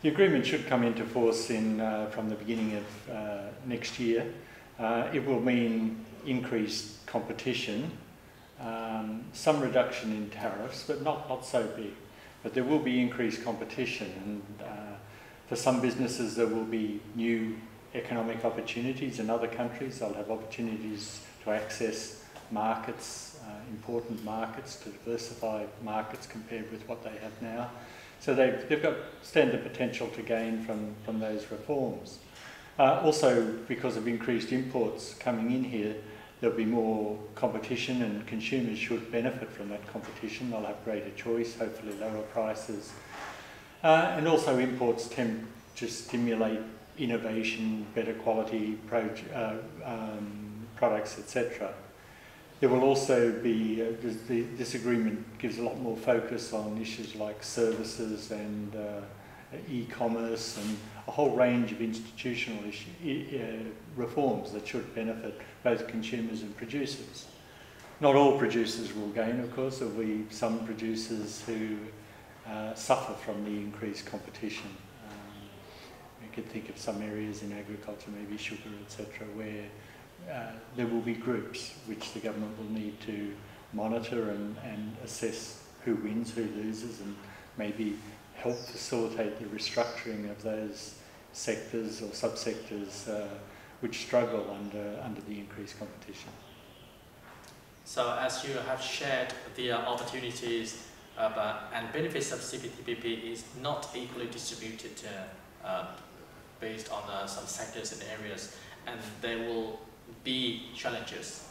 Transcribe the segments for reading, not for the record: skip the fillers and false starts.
The agreement should come into force from the beginning of next year. It will mean increased competition, some reduction in tariffs, but not so big. But there will be increased competition, and for some businesses there will be new economic opportunities in other countries. They'll have opportunities to access markets, important markets, to diversify markets compared with what they have now. So they've got standard potential to gain from those reforms. Also, because of increased imports coming in here, there'll be more competition, and consumers should benefit from that competition. They'll have greater choice, hopefully lower prices. And also imports tend to stimulate innovation, better quality products, etc. There will also be, this agreement gives a lot more focus on issues like services and e-commerce and a whole range of institutional reforms that should benefit both consumers and producers. Not all producers will gain, of course. There will be some producers who suffer from the increased competition. You could think of some areas in agriculture, maybe sugar, etc., where there will be groups which the government will need to monitor and assess who wins, who loses, and maybe help facilitate the restructuring of those sectors or subsectors which struggle under the increased competition. So as you have shared, the opportunities and benefits of CPTPP is not equally distributed based on some sectors and areas, and there will be challenges.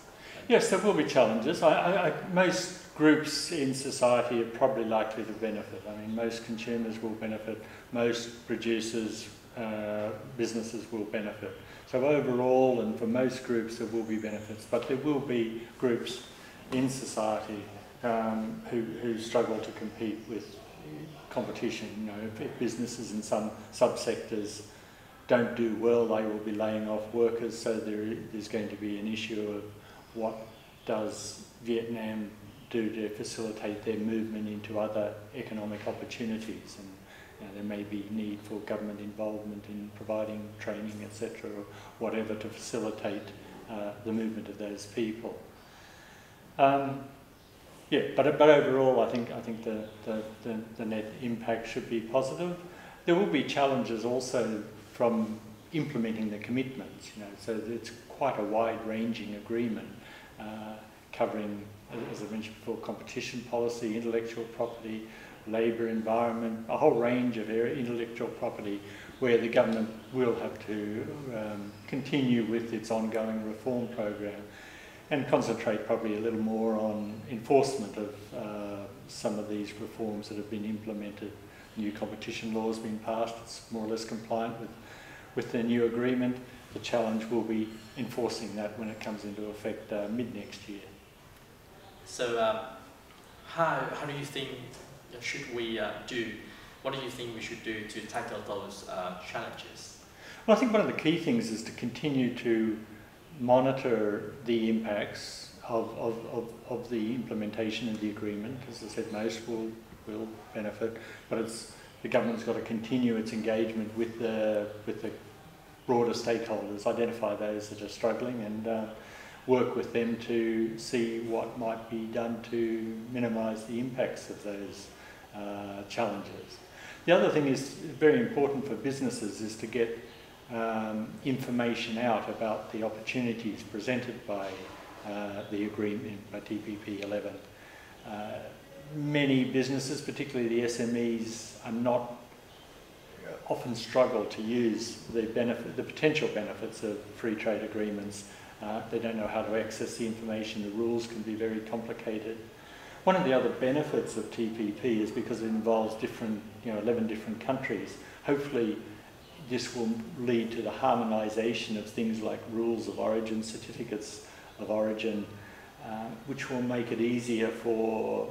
Yes, there will be challenges. Most groups in society are probably likely to benefit. I mean, most consumers will benefit, most producers, businesses will benefit. So overall, and for most groups, there will be benefits, but there will be groups in society who struggle to compete with competition. You know, if businesses in some subsectors don't do well, they will be laying off workers, so there's going to be an issue of what does Vietnam do to facilitate their movement into other economic opportunities, and you know, there may be need for government involvement in providing training, etc., or whatever to facilitate the movement of those people. Yeah, but overall, I think the net impact should be positive. There will be challenges also from implementing the commitments. You know, so it's quite a wide-ranging agreement covering, as I mentioned before, competition policy, intellectual property, labour, environment, a whole range of intellectual property where the government will have to continue with its ongoing reform program and concentrate probably a little more on enforcement of some of these reforms that have been implemented. New competition laws being passed, it's more or less compliant with the new agreement. The challenge will be enforcing that when it comes into effect mid-next year. So how do you think should we do? What do you think we should do to tackle those challenges? Well, I think one of the key things is to continue to monitor the impacts of the implementation of the agreement. As I said, most will benefit, but the government's got to continue its engagement with the broader stakeholders, identify those that are struggling, and work with them to see what might be done to minimise the impacts of those challenges. The other thing is very important for businesses is to get information out about the opportunities presented by the agreement, by TPP 11. Many businesses, particularly the SMEs, often struggle to use the potential benefits of free trade agreements. They don't know how to access the information. The rules can be very complicated. One of the other benefits of TPP is because it involves 11 different countries. Hopefully, this will lead to the harmonisation of things like rules of origin, certificates of origin, which will make it easier for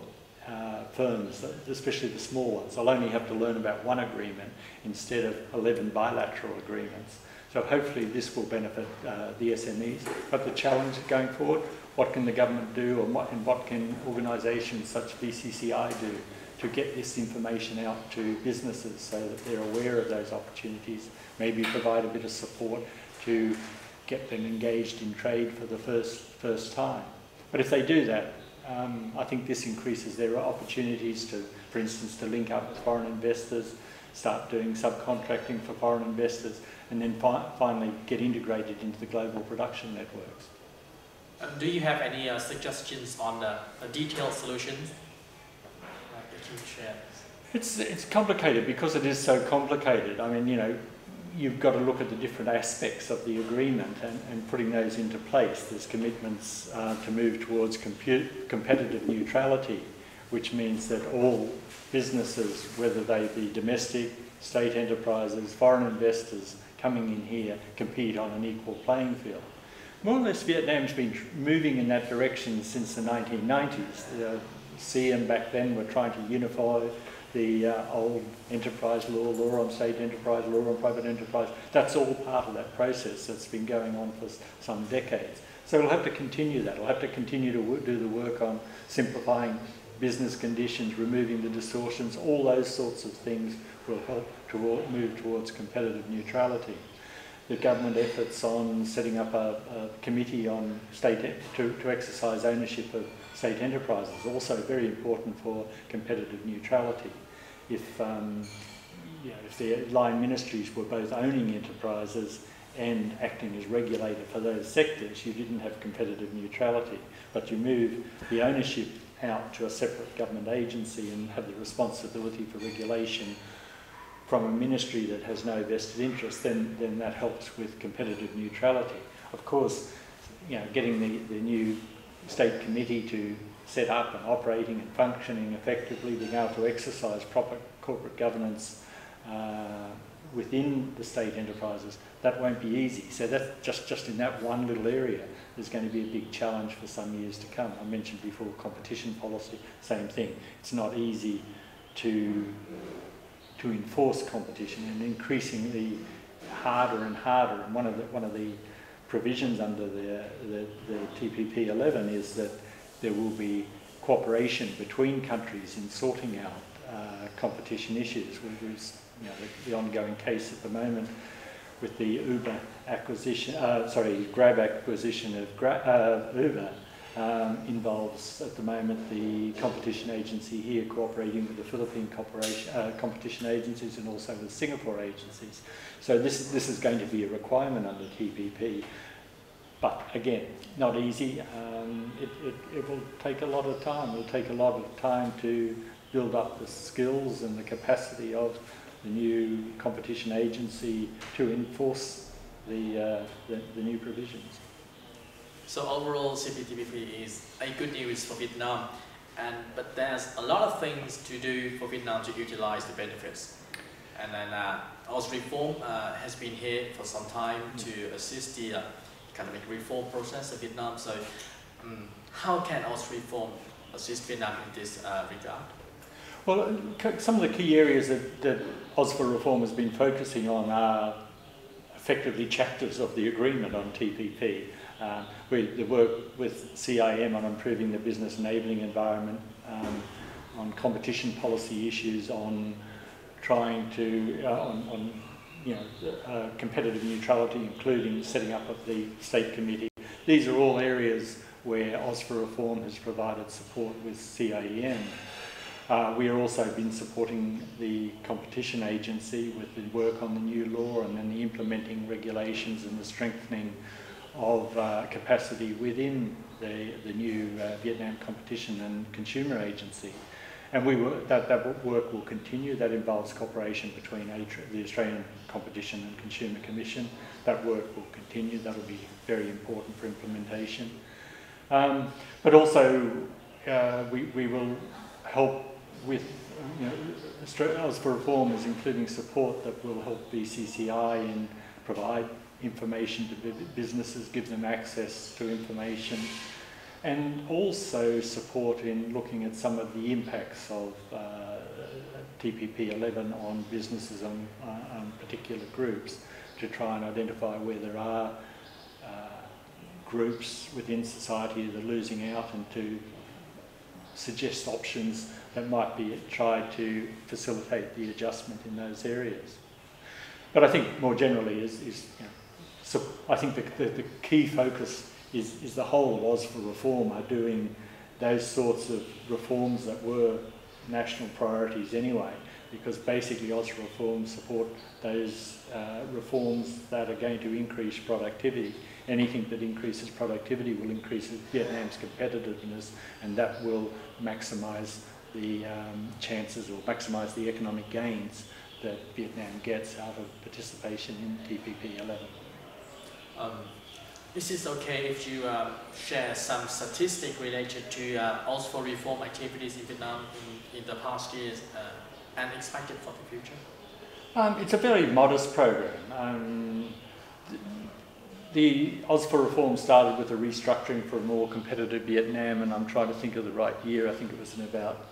firms, especially the small ones. They'll only have to learn about one agreement instead of 11 bilateral agreements. So hopefully this will benefit the SMEs. But the challenge going forward, what can the government do, and what can organisations such as BCCI do to get this information out to businesses so that they're aware of those opportunities, maybe provide a bit of support to get them engaged in trade for the first time. But if they do that, I think this increases their opportunities to, for instance, to link up with foreign investors, start doing subcontracting for foreign investors, and then finally get integrated into the global production networks. Do you have any suggestions on detailed solutions that you share? It's complicated because it is so complicated. I mean, you know, you've got to look at the different aspects of the agreement and putting those into place. There's commitments to move towards competitive neutrality, which means that all businesses, whether they be domestic, state enterprises, foreign investors coming in here, compete on an equal playing field. More or less, Vietnam's been moving in that direction since the 1990s. CM back then were trying to unify the old enterprise law on state enterprise, law on private enterprise. That's all part of that process that's been going on for some decades. So we'll have to continue that. We'll have to continue to do the work on simplifying business conditions, removing the distortions. All those sorts of things will help to move towards competitive neutrality. The government efforts on setting up a committee on to exercise ownership of state enterprises is also very important for competitive neutrality. If the line ministries were both owning enterprises and acting as regulator for those sectors, you didn't have competitive neutrality. But you move the ownership out to a separate government agency and have the responsibility for regulation from a ministry that has no vested interest, then that helps with competitive neutrality. Of course, you know, getting the new state committee to set up and operating and functioning effectively, being able to exercise proper corporate governance within the state enterprises, that won't be easy. So that's just in that one little area, there's going to be a big challenge for some years to come. I mentioned before competition policy, same thing. It's not easy to enforce competition, and increasingly harder and harder. And one of the provisions under the TPP 11 is that there will be cooperation between countries in sorting out competition issues. There's, you know, the ongoing case at the moment with the Uber acquisition, Grab acquisition of Uber. Involves at the moment the competition agency here cooperating with the Philippine competition agencies and also with Singapore agencies. So this is going to be a requirement under TPP, but again, not easy. It will take a lot of time. It will take a lot of time to build up the skills and the capacity of the new competition agency to enforce the new provisions. So overall, CPTPP is a good news for Vietnam, but there's a lot of things to do for Vietnam to utilize the benefits. And then Ausreform has been here for some time to assist the economic reform process of Vietnam. So how can Ausreform assist Vietnam in this regard? Well, some of the key areas that Ausreform has been focusing on are effectively chapters of the agreement on TPP. We work with CIM on improving the business enabling environment, on competition policy issues, on trying to, competitive neutrality, including setting up of the state committee. These are all areas where Ausreform has provided support with CIM. We have also been supporting the competition agency with the work on the new law and then the implementing regulations and the strengthening of capacity within the new Vietnam Competition and Consumer Agency. And that work will continue. That involves cooperation between the Australian Competition and Consumer Commission. That work will continue. That will be very important for implementation. But also we will help with, Ausreform is including support that will help BCCI and provide information to businesses, give them access to information, and also support in looking at some of the impacts of TPP 11 on businesses on particular groups, to try and identify where there are groups within society that are losing out and to suggest options that might be tried to facilitate the adjustment in those areas. But I think more generally so I think the key focus is the whole of Oz for Reform are doing those sorts of reforms that were national priorities anyway, because basically Oz for Reform support those reforms that are going to increase productivity. Anything that increases productivity will increase Vietnam's competitiveness, and that will maximise the chances or maximise the economic gains that Vietnam gets out of participation in TPP 11. Is it okay if you share some statistics related to Oz for Reform activities in Vietnam in the past years and expected for the future? It's a very modest program. The Oz for Reform started with a restructuring for a more competitive Vietnam, and I'm trying to think of the right year. I think it was in about,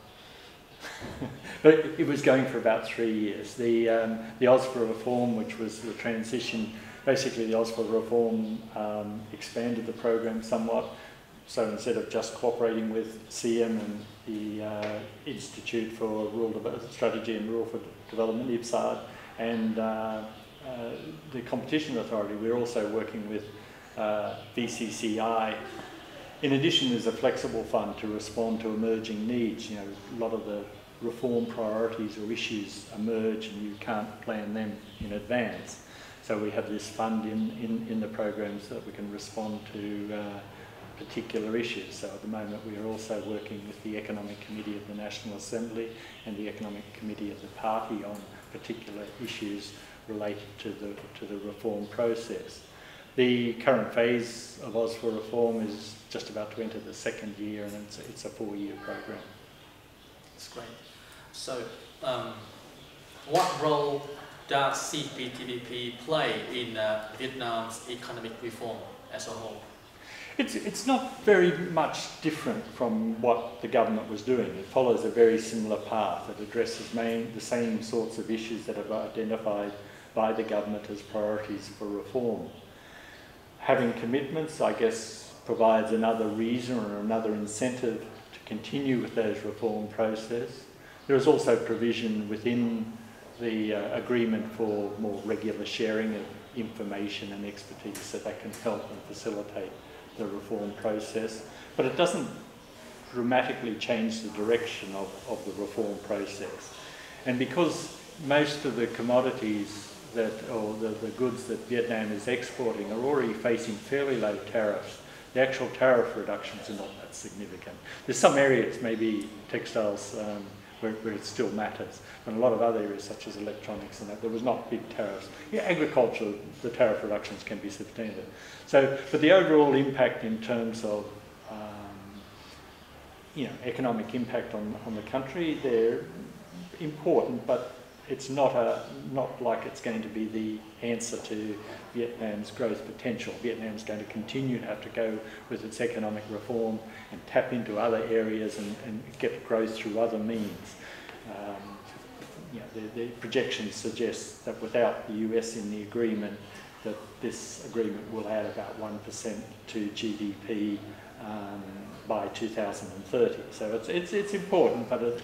but it was going for about 3 years. The Oz for Reform, which was the transition, basically the Oz for Reform expanded the program somewhat. So instead of just cooperating with CM and the Institute for Rural Strategy and Rural Development, IPSAD, and the Competition Authority, we're also working with VCCI. In addition, there's a flexible fund to respond to emerging needs. You know, a lot of the reform priorities or issues emerge and you can't plan them in advance. So we have this fund in the program so that we can respond to particular issues. So at the moment we are also working with the Economic Committee of the National Assembly and the Economic Committee of the Party on particular issues related to the reform process. The current phase of Oz for Reform is just about to enter the 2nd year, and it's a 4-year program. That's great. So what role does CPTPP play in Vietnam's economic reform as a whole? It's not very much different from what the government was doing. It follows a very similar path. It addresses the same sorts of issues that are identified by the government as priorities for reform. Having commitments, I guess, provides another reason or another incentive to continue with those reform process. There is also provision within the agreement for more regular sharing of information and expertise so that can help and facilitate the reform process, but it doesn't dramatically change the direction of the reform process. And because most of the commodities or the goods that Vietnam is exporting are already facing fairly low tariffs, the actual tariff reductions are not that significant. There's some areas, maybe textiles, where it still matters, but a lot of other areas such as electronics and that, there was not big tariffs. Yeah, agriculture, the tariff reductions can be substantial. So, but the overall impact in terms of economic impact on the country, they're important, but it's not like it's going to be the answer to Vietnam's growth potential. Vietnam's going to continue to have to go with its economic reform and tap into other areas and get growth through other means. The projections suggest that without the US in the agreement, that this agreement will add about 1% to GDP by 2030. So it's important, but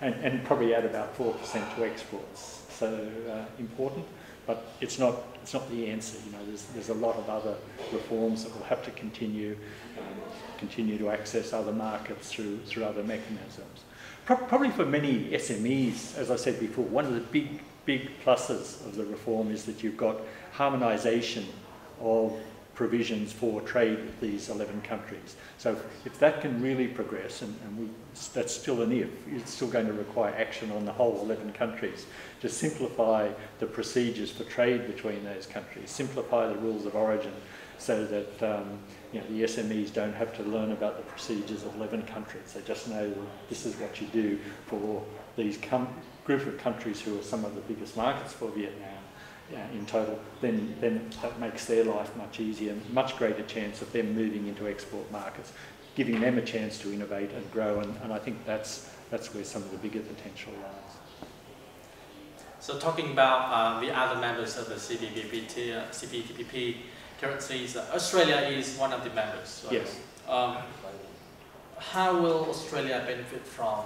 and probably add about 4% to exports. So important, but it's not the answer. You know, there's a lot of other reforms that will have to continue to access other markets through other mechanisms. Probably for many SMEs, as I said before, one of the big pluses of the reform is that you've got harmonisation of provisions for trade with these 11 countries. So if that can really progress, that's still an if, it's still going to require action on the whole 11 countries to simplify the procedures for trade between those countries, simplify the rules of origin so that the SMEs don't have to learn about the procedures of 11 countries. They just know that this is what you do for these group of countries who are some of the biggest markets for Vietnam. In total, then that makes their life much easier, much greater chance of them moving into export markets, giving them a chance to innovate and grow, and I think that's where some of the bigger potential lies. So talking about the other members of the CPTPP, currently Australia is one of the members. Right? Yes. How will Australia benefit from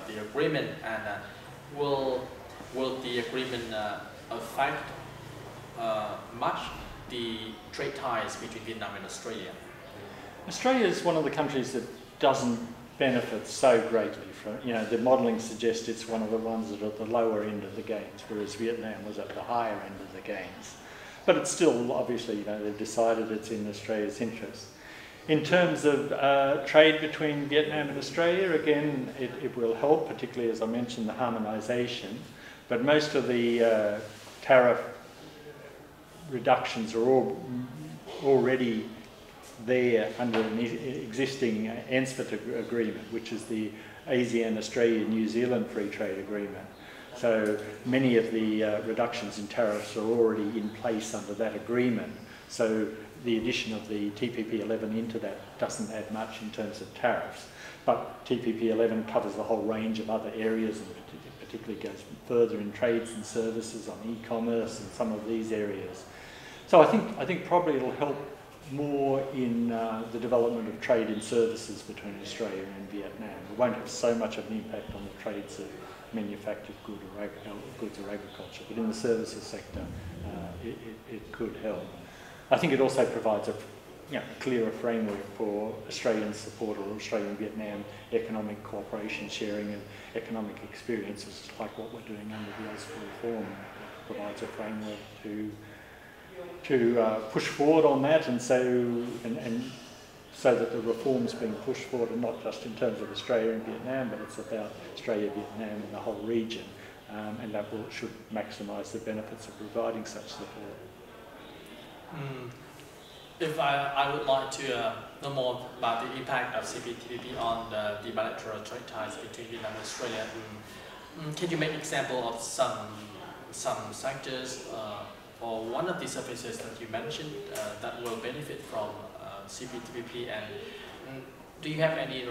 the agreement, and will the agreement affect much the trade ties between Vietnam and Australia? Australia is one of the countries that doesn't benefit so greatly from, the modelling suggests it's one of the ones that are at the lower end of the gains, whereas Vietnam was at the higher end of the gains. But it's still, obviously, they've decided it's in Australia's interest. In terms of trade between Vietnam and Australia, again, it will help, particularly, as I mentioned, the harmonisation. But most of the tariff reductions are already there under an existing ANZFT agreement, which is the ASEAN Australia-New Zealand Free Trade Agreement. So many of the reductions in tariffs are already in place under that agreement. So the addition of the TPP-11 into that doesn't add much in terms of tariffs. But TPP-11 covers a whole range of other areas, and particularly goes further in trades and services, on e-commerce and some of these areas. So I think probably it'll help more in the development of trade and services between Australia and Vietnam. It won't have so much of an impact on the trades of manufactured goods or agriculture, but in the services sector it could help. I think it also provides a clearer framework for Australian support or Australian Vietnam economic cooperation, sharing of economic experiences, like what we're doing under the AUSTRA reform. It provides a framework to push forward on that, and so that the reforms being pushed forward are not just in terms of Australia and Vietnam, but it's about Australia, Vietnam and the whole region, and that should maximise the benefits of providing such support. If I would like to know more about the impact of CPTPP on the bilateral trade ties between Vietnam and Australia, can you make example of some sectors or one of the services that you mentioned that will benefit from CPTPP, and do you have any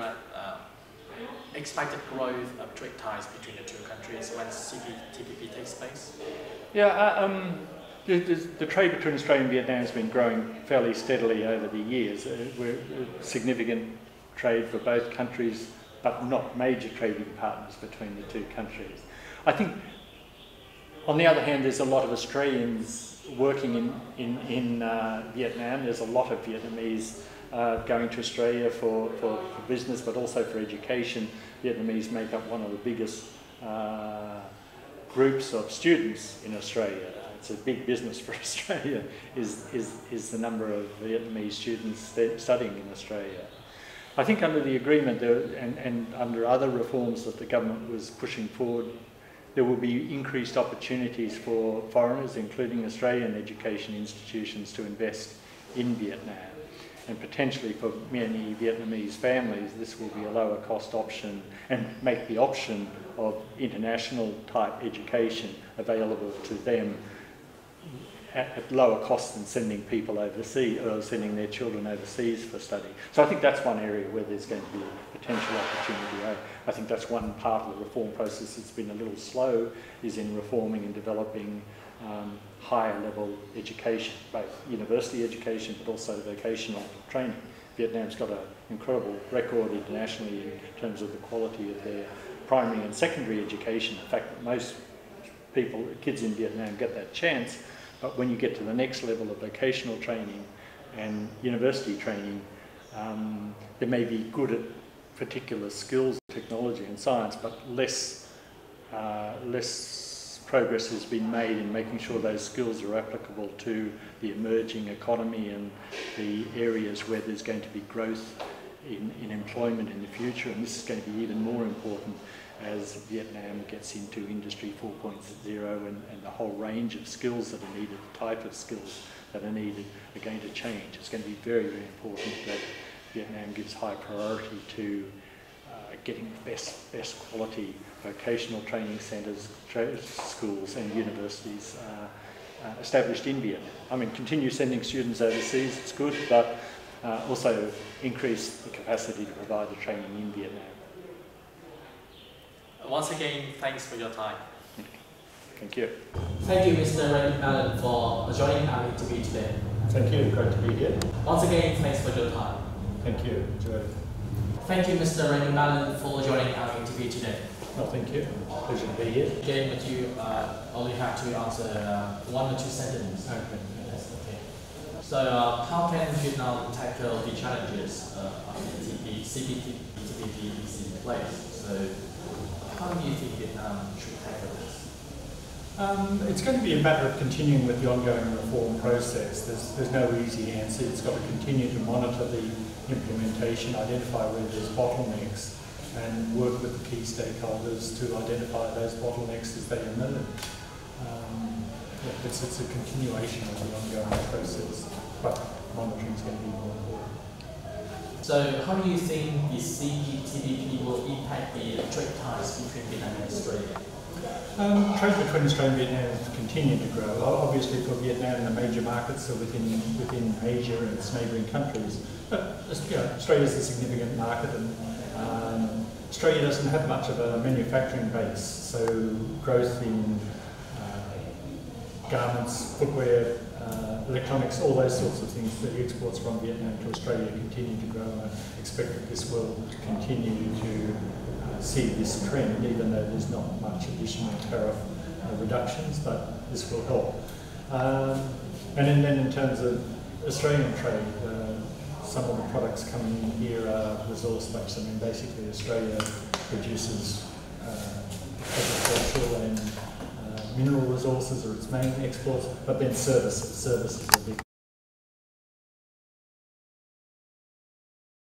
expected growth of trade ties between the two countries when CPTPP takes place? Yeah, the trade between Australia and Vietnam has been growing fairly steadily over the years. We're significant trade for both countries, but not major trading partners between the two countries. I think, on the other hand, there's a lot of Australians working in Vietnam. There's a lot of Vietnamese going to Australia for business, but also for education. Vietnamese make up one of the biggest groups of students in Australia. It's a big business for Australia, is the number of Vietnamese students studying in Australia. I think under the agreement and under other reforms that the government was pushing forward, there will be increased opportunities for foreigners, including Australian education institutions, to invest in Vietnam. And potentially for many Vietnamese families, this will be a lower cost option and make the option of international type education available to them at lower cost than sending people overseas or sending their children overseas for study. So I think that's one area where there's going to be a potential opportunity. I think that's one part of the reform process that's been a little slow, is in reforming and developing higher level education, both university education but also vocational training. Vietnam's got an incredible record internationally in terms of the quality of their primary and secondary education. In fact, that most kids in Vietnam get that chance, but when you get to the next level of vocational training and university training, they may be good at particular skills, technology and science, but less progress has been made in making sure those skills are applicable to the emerging economy and the areas where there's going to be growth in employment in the future. And this is going to be even more important as Vietnam gets into Industry 4.0 and the whole range of skills that are needed, the type of skills that are needed are going to change. It's going to be very, very important that Vietnam gives high priority to getting the best quality vocational training centres, schools and universities established in Vietnam. I mean, continue sending students overseas, it's good, but also increase the capacity to provide the training in Vietnam. Once again, thanks for your time. Thank you. Thank you, Mr. Randy Allen, for joining our interview today. Thank you, great to be here. Once again, thanks for your time. Thank you, enjoyed it. thank you, Mr. Raymond Allen, for joining our interview today. Well, thank you. Pleasure to be here. Again, but you only have to answer 1 or 2 sentences. Okay. Yes, okay. So, how can Vietnam tackle the challenges of the CPTPP is in place? So, how do you think Vietnam should tackle this? It's going to be a matter of continuing with the ongoing reform process. There's no easy answer. It's got to continue to monitor the implementation, identify where there's bottlenecks, and work with the key stakeholders to identify those bottlenecks as they emerge. It's a continuation of the ongoing process, but monitoring is going to be more important. So, how do you think the CPTPP will impact the trade ties between Vietnam and Australia? Trade between Australia and Vietnam has continued to grow. Obviously for Vietnam, the major markets are within Asia and its neighbouring countries. But Australia is a significant market, and Australia doesn't have much of a manufacturing base, so growth in garments, footwear, electronics, all those sorts of things, the exports from Vietnam to Australia continue to grow. I expect that this will continue to see this trend, even though there's not much additional tariff reductions, but this will help. And then in terms of Australian trade, some of the products coming in here are resource-based. I mean, basically Australia produces agricultural and mineral resources are its main exports, but then services are big.